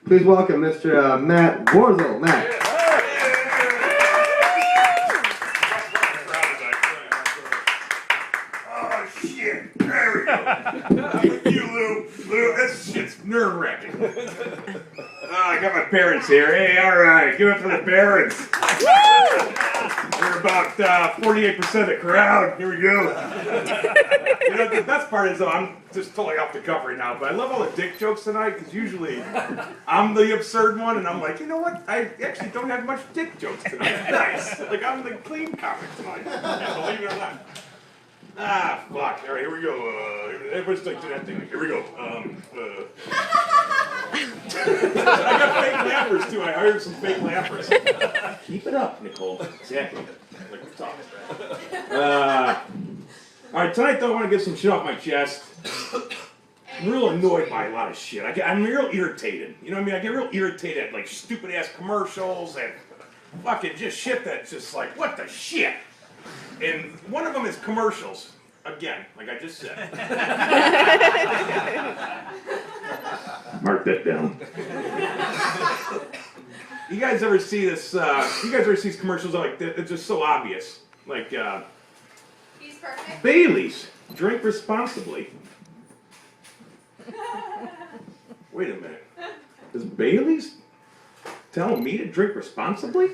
Please welcome Mr. Matt Warzel. Matt. Oh shit! There we go. Thank you, Lou. Lou, this shit's nerve-wracking. I got my parents here. Hey, all right, give it for the parents. We're about 48% of the crowd. Here we go. You know, the best part is, though, I'm just totally off the cuff right now, but I love all the dick jokes tonight, because usually I'm the absurd one, and I'm like, you know what? I actually don't have much dick jokes tonight. Nice. Like, I'm the clean comic tonight. Believe it or not. Ah, fuck. All right, here we go. Everybody stick to that thing. Here we go. I got fake laughers, too. I hired some fake laughers. Keep it up, Nicole. Exactly. Like we're talking. All right, tonight, though, I want to get some shit off my chest. I'm real annoyed by a lot of shit. I'm real irritated. You know what I mean? I get real irritated at, like, stupid-ass commercials and fucking just shit that's just like, what the shit? And one of them is commercials. Again, like I just said. Mark that down. You guys ever see this? You guys ever see these commercials that like it's just so obvious? Like He's perfect. Bailey's, drink responsibly. Wait a minute. Is Bailey's telling me to drink responsibly?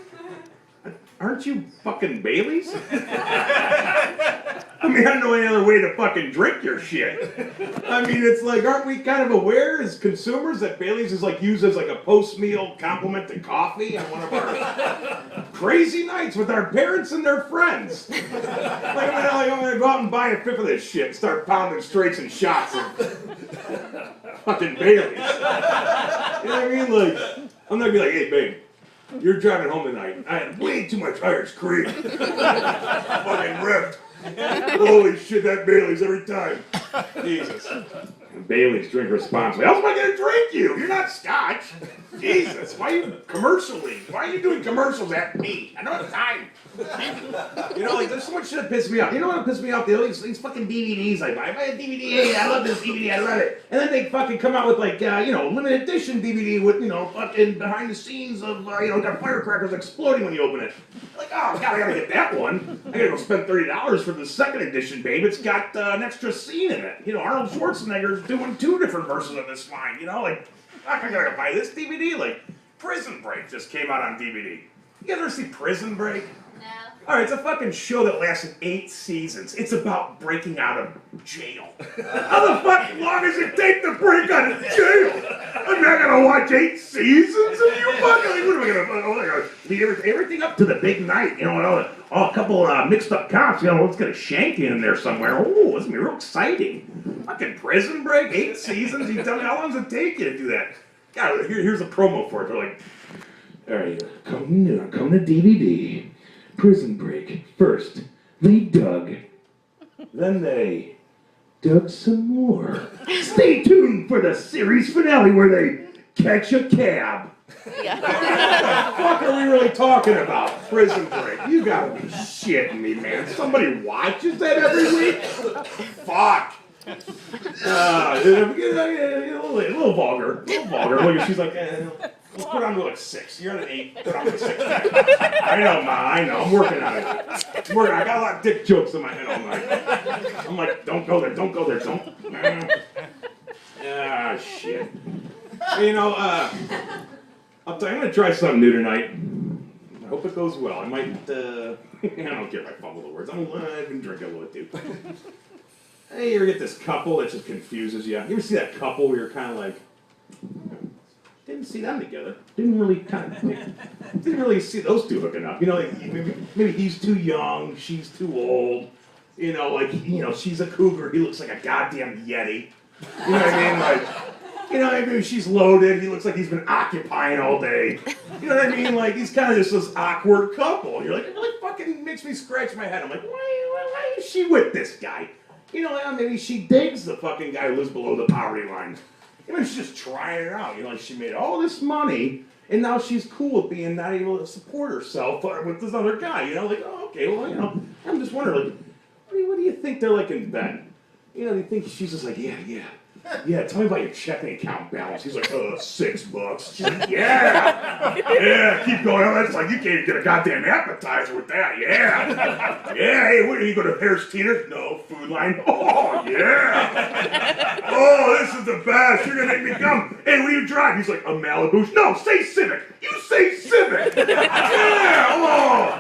Aren't you fucking Bailey's? I mean, I don't know any other way to fucking drink your shit. I mean, it's like, aren't we kind of aware as consumers that Bailey's is like used as like a post-meal compliment to coffee on one of our crazy nights with our parents and their friends? Like, I'm gonna go out and buy a fifth of this shit and start pounding straights and shots of fucking Bailey's. You know what I mean? Like, I'm not gonna be like, hey, babe. You're driving home tonight. I had way too much Irish cream. Fucking ripped. Holy shit, that Bailey's every time. Jesus. Bailey's, drink responsibly. How else am I going to drink you? You're not Scotch. Jesus, why are you doing commercials at me? I don't have time. You know, like, there's so much shit that pisses me off. You know what pisses me off? These fucking DVDs I buy. I buy a DVD, hey, I love this DVD, I love it. And then they fucking come out with, like, limited edition DVD with, fucking behind the scenes of, got firecrackers exploding when you open it. Like, oh, God, I gotta get that one. I gotta go spend $30 for the second edition, babe. It's got an extra scene in it. Arnold Schwarzenegger's doing 2 different versions of this line, like, I gotta buy this DVD. Like, Prison Break just came out on DVD. You guys ever see Prison Break? No. Alright, it's a fucking show that lasted 8 seasons. It's about breaking out of jail. How the fuck long does it take to break out of jail? I'm not gonna watch 8 seasons of you fucking. What am I gonna leave everything up to the big night? A couple mixed up cops. Let's get a shanky in there somewhere. Oh, it's gonna be real exciting. Fucking Prison Break, 8 seasons. You tell me how long does it take you to do that? God, here's a promo for it. They're like, all right, come to DVD. Prison Break. First, they dug. Then they dug some more. Stay tuned for the series finale where they catch a cab. Yeah. What the fuck are we really talking about? Prison Break. You gotta be shitting me, man. Somebody watches that every week? Fuck. A little vulgar. Look, she's like, let's put on to like 6. You're at an 8. Put on to 6. I know, Ma. I know. I'm working on it. I got a lot of dick jokes in my head all night. I'm like, don't go there. Don't. Ah, shit. I'm gonna try something new tonight. I hope it goes well. I might. I don't care if I fumble the words. I've been drinking a little too. Hey, you ever get this couple that just confuses you? You ever see that couple where you're kind of like, didn't see them together. Didn't really see those two hooking up. Maybe he's too young, she's too old. She's a cougar, he looks like a goddamn Yeti. You know what I mean? She's loaded, he looks like he's been occupying all day. You know what I mean? Like, he's kind of just this awkward couple. You're like, it really fucking makes me scratch my head. I'm like, why is she with this guy? Maybe she digs the fucking guy who lives below the poverty line. She's just trying it out. She made all this money, and now she's cool with being not able to support herself with this other guy. Okay, well, I'm just wondering, like, what do you think they're like in bed? You think she's just like, yeah, Yeah, tell me about your checking account balance. He's like, $6. She's like, yeah. Yeah, keep going. Oh, that's like, you can't even get a goddamn appetizer with that. Yeah. Yeah, hey, what are you going to Harris Teeter? No, Food Line. Oh, yeah. Oh, this is the best. You're going to make me come. Hey, what do you drive? He's like, a Malibu. No, say Civic. You say Civic. Yeah, oh.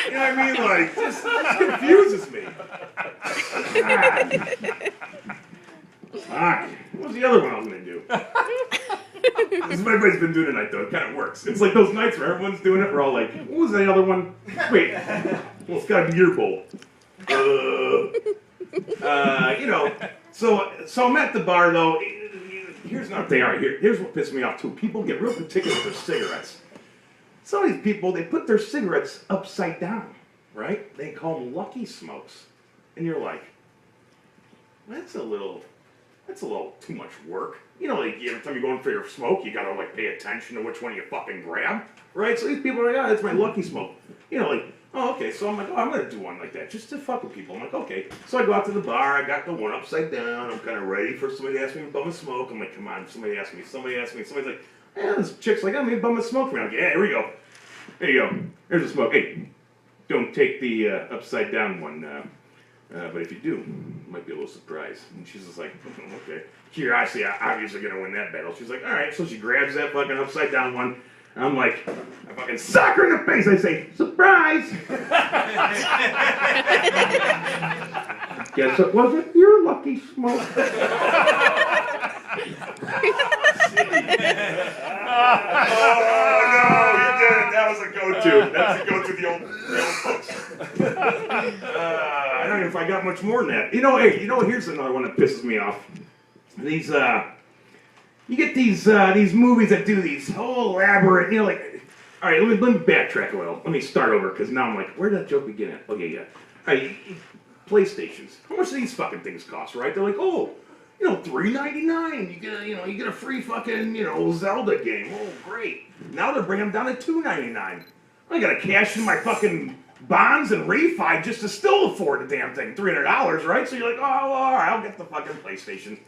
You know what I mean? Like, just confuses me. Alright, what was the other one I was going to do? This is what everybody's been doing tonight, though. It kind of works. It's like those nights where everyone's doing it. We're all like, what was the other one? Wait, well, it's got a beer bowl. You know, so I'm at the bar, though. Here's another thing. All right, here's what pisses me off, too. People get real particular with their cigarettes. Some of these people, they put their cigarettes upside down, right? They call them Lucky Smokes. And you're like, that's a little too much work. You know, like every time you're going for your smoke, you gotta like pay attention to which one you fucking grab, right? So these people are like, oh, that's my Lucky Smoke. You know, like, oh, okay. So I'm like, oh, I'm gonna do one like that just to fuck with people. I'm like, okay. So I go out to the bar. I got the one upside down. I'm kind of ready for somebody to ask me about my smoke. I'm like, come on, somebody ask me. Somebody's like, yeah, this chick's like, I'm gonna bum a smoke for me. I'm like, yeah, here we go. There you go. Here's the smoke. Hey, don't take the upside down one. But if you do, it might be a little surprise. And she's just like, okay. Curiosity, I'm obviously going to win that battle. She's like, all right. So she grabs that fucking upside down one. And I'm like, I fucking sock her in the face. I say, surprise. Guess what was it? Your Lucky Smoke. Oh, no, you did it. That was a go-to. That's a go-to, the old folks. I don't know if I got much more than that. You know, hey, here's another one that pisses me off. These, you get these movies that do these whole elaborate, like, all right, let me backtrack a little. Let me start over, because now I'm like, where did that joke begin at? Okay, yeah. All right, PlayStations. How much do these fucking things cost, right? They're like, oh, $3.99. You get a free fucking, Zelda game. Oh, great. Now they're bringing them down to $2.99. I gotta cash in my fucking bonds and refi just to still afford the damn thing. $300, right? So you're like, oh, all right, I'll get the fucking PlayStation.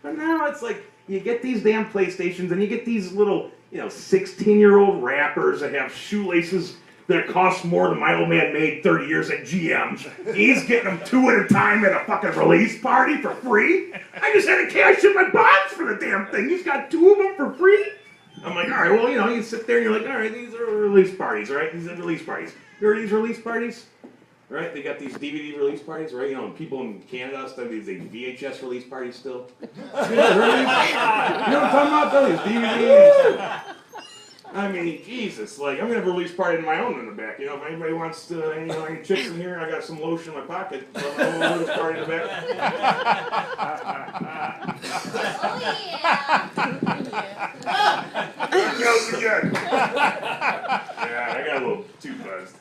But now it's like, you get these damn PlayStations and you get these little, 16-year-old wrappers that have shoelaces that cost more than my old man made 30 years at GM. He's getting them 2 at a time at a fucking release party for free. I just had to cash in my bonds for the damn thing. He's got 2 of them for free. I'm like, all right, well, you sit there and you're like, all right, these are release parties, right? These are release parties. You heard of these release parties? Right? They got these DVD release parties, right? People in Canada still have these VHS release parties still. You know what I'm talking about, though? These DVDs. I mean, Jesus, like, I'm going to have a release party in my own in the back. If anybody wants to, any chicks in here, I got some lotion in my pocket. So I'm going to release party in the back. There it goes again. Yeah, I got a little too buzzed.